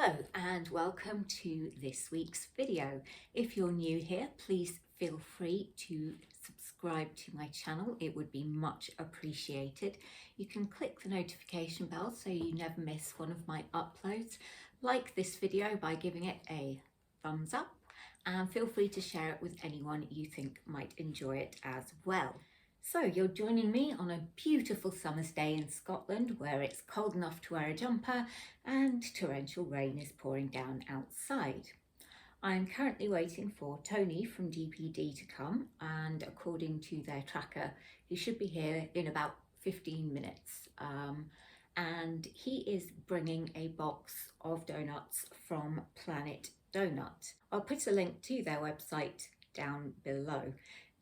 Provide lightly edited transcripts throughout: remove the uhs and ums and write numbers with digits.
Hello and welcome to this week's video. If you're new here, please feel free to subscribe to my channel. It would be much appreciated. You can click the notification bell so you never miss one of my uploads. Like this video by giving it a thumbs up and feel free to share it with anyone you think might enjoy it as well. So you're joining me on a beautiful summer's day in Scotland where it's cold enough to wear a jumper and torrential rain is pouring down outside. I'm currently waiting for Tony from DPD to come, and according to their tracker he should be here in about 15 minutes. And he is bringing a box of donuts from Planet Doughnut. I'll put a link to their website down below.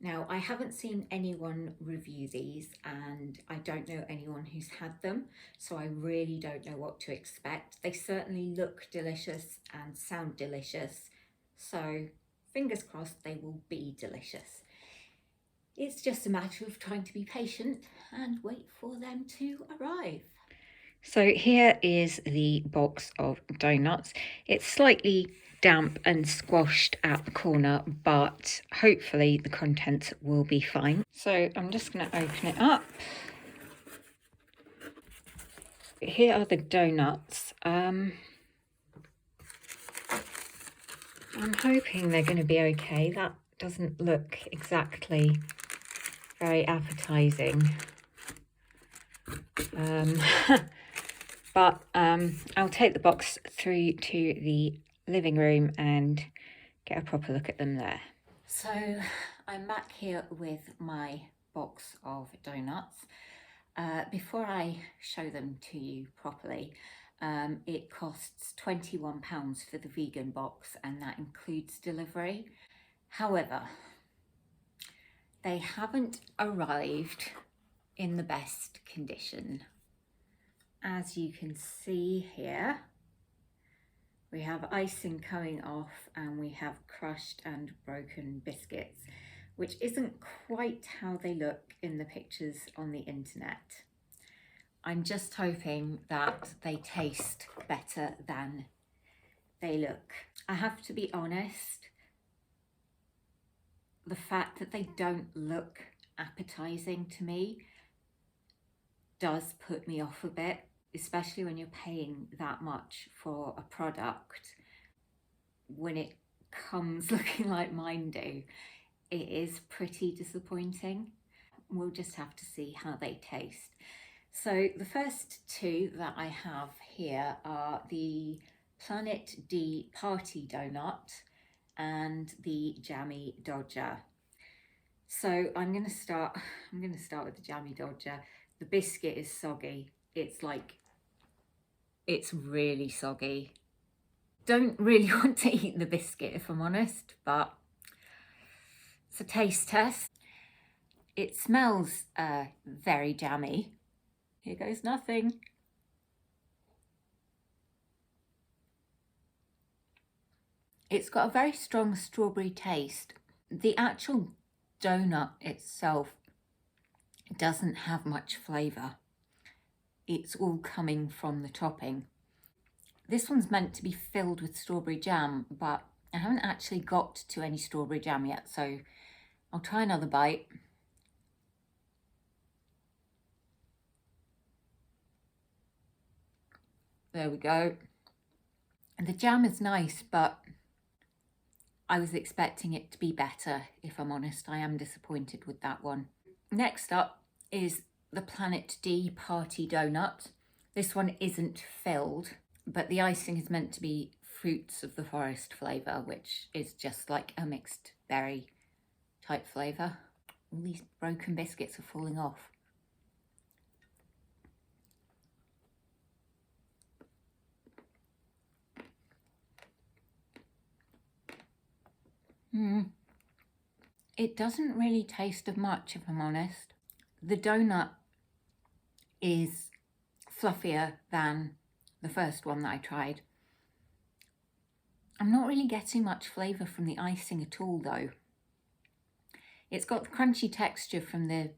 Now, I haven't seen anyone review these and I don't know anyone who's had them, so I really don't know what to expect. They certainly look delicious and sound delicious, so fingers crossed they will be delicious. It's just a matter of trying to be patient and wait for them to arrive. So here is the box of donuts. It's slightly damp and squashed at the corner, but hopefully the contents will be fine. So I'm just going to open it up. Here are the donuts. I'm hoping they're going to be okay. That doesn't look exactly very appetizing. But I'll take the box through to the living room and get a proper look at them there. So I'm back here with my box of donuts. Before I show them to you properly, it costs £21 for the vegan box and that includes delivery. However, they haven't arrived in the best condition. As you can see here, we have icing coming off and we have crushed and broken biscuits, which isn't quite how they look in the pictures on the internet. I'm just hoping that they taste better than they look. I have to be honest, the fact that they don't look appetizing to me does put me off a bit, especially when you're paying that much for a product. When it comes looking like mine do, it is pretty disappointing. We'll just have to see how they taste. So the first two that I have here are the Planet D Party Donut and the Jammie Dodger. So I'm going to start with the Jammie Dodger. The biscuit is soggy. It's really soggy. Don't really want to eat the biscuit if I'm honest, but it's a taste test. It smells very jammy. Here goes nothing. It's got a very strong strawberry taste. The actual donut itself doesn't have much flavour. It's all coming from the topping. This one's meant to be filled with strawberry jam, but I haven't actually got to any strawberry jam yet, so I'll try another bite. There we go. And the jam is nice, but I was expecting it to be better, if I'm honest. I am disappointed with that one. Next up is the Planet D Party Donut. This one isn't filled, but the icing is meant to be fruits of the forest flavour, which is just like a mixed berry type flavour. All these broken biscuits are falling off. It doesn't really taste of much, if I'm honest. The donut is fluffier than the first one that I tried. I'm not really getting much flavour from the icing at all though. It's got the crunchy texture from the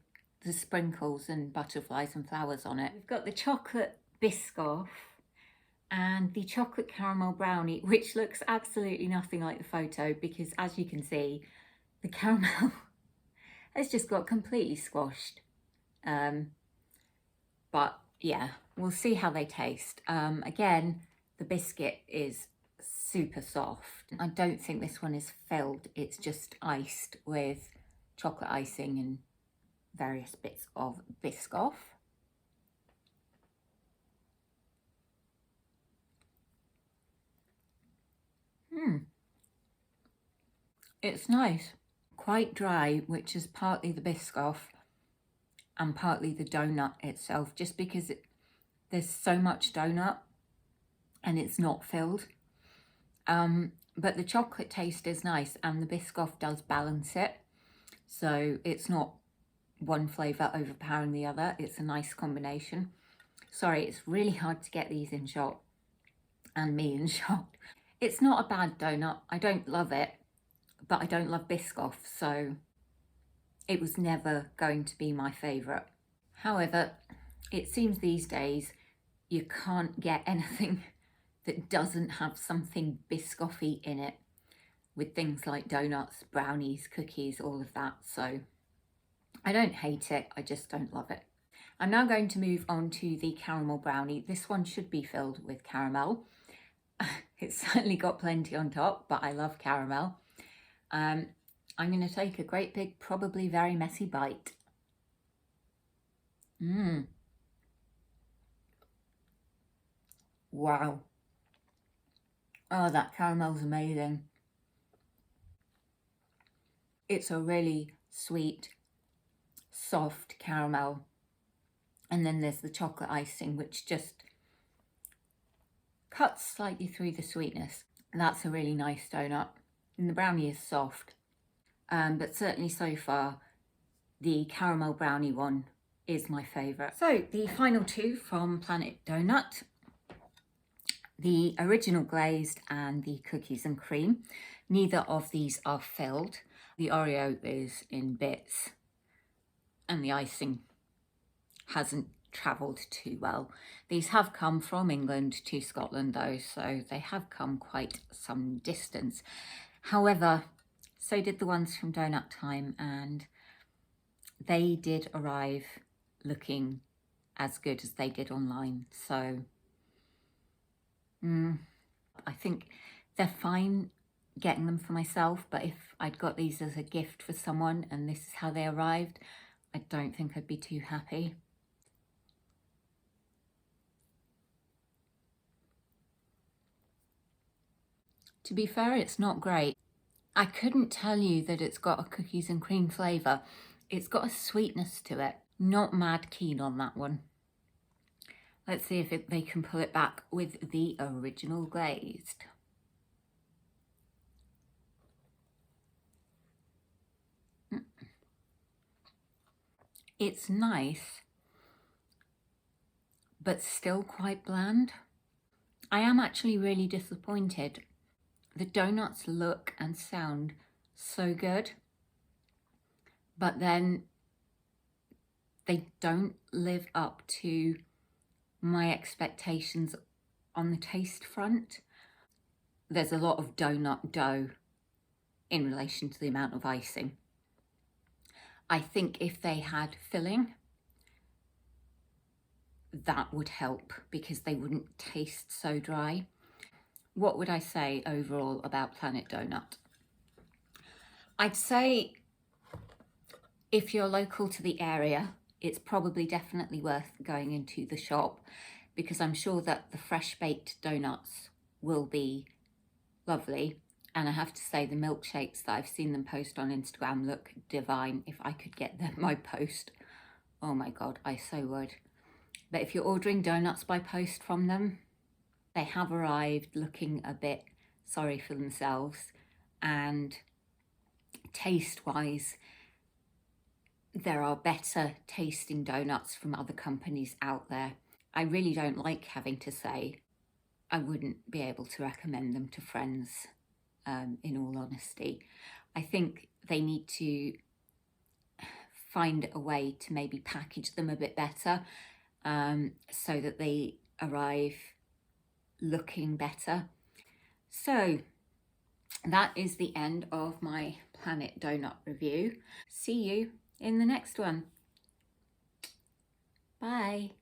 sprinkles and butterflies and flowers on it. We've got the chocolate Biscoff and the chocolate caramel brownie, which looks absolutely nothing like the photo because, as you can see, the caramel has just got completely squashed. But yeah, we'll see how they taste. Again, the biscuit is super soft. I don't think this one is filled. It's just iced with chocolate icing and various bits of Biscoff. It's nice. Quite dry, which is partly the Biscoff and partly the donut itself, just because there's so much donut and it's not filled. But the chocolate taste is nice and the Biscoff does balance it. So it's not one flavour overpowering the other. It's a nice combination. Sorry, it's really hard to get these in shot and me in shot. It's not a bad donut. I don't love it, but I don't love Biscoff, so it was never going to be my favourite. However, it seems these days you can't get anything that doesn't have something Biscoffy in it, with things like donuts, brownies, cookies, all of that. So I don't hate it, I just don't love it. I'm now going to move on to the caramel brownie. This one should be filled with caramel. It's certainly got plenty on top, but I love caramel. I'm going to take a great big, probably very messy bite. Wow. Oh, that caramel's amazing. It's a really sweet, soft caramel. And then there's the chocolate icing, which just cuts slightly through the sweetness. That's a really nice donut. And the brownie is soft. But certainly so far, the caramel brownie one is my favourite. So the final two from Planet Doughnut, the original glazed and the cookies and cream. Neither of these are filled. The Oreo is in bits and the icing hasn't travelled too well. These have come from England to Scotland though, so they have come quite some distance. However, so did the ones from Donut Time, and they did arrive looking as good as they did online. So I think they're fine getting them for myself, but if I'd got these as a gift for someone and this is how they arrived, I don't think I'd be too happy. To be fair, it's not great. I couldn't tell you that it's got a cookies and cream flavour. It's got a sweetness to it. Not mad keen on that one. Let's see if they can pull it back with the original glazed. It's nice, but still quite bland. I am actually really disappointed. The donuts look and sound so good, but then they don't live up to my expectations on the taste front. There's a lot of donut dough in relation to the amount of icing. I think if they had filling, that would help because they wouldn't taste so dry. What would I say overall about Planet Doughnut? I'd say if you're local to the area, it's probably definitely worth going into the shop because I'm sure that the fresh baked donuts will be lovely. And I have to say the milkshakes that I've seen them post on Instagram look divine. If I could get them by post, oh my God, I so would. But if you're ordering donuts by post from them, they have arrived looking a bit sorry for themselves, and taste-wise, there are better tasting donuts from other companies out there. I really don't like having to say I wouldn't be able to recommend them to friends, in all honesty. I think they need to find a way to maybe package them a bit better, so that they arrive looking better. So that is the end of my Planet Doughnut review. See you in the next one. Bye.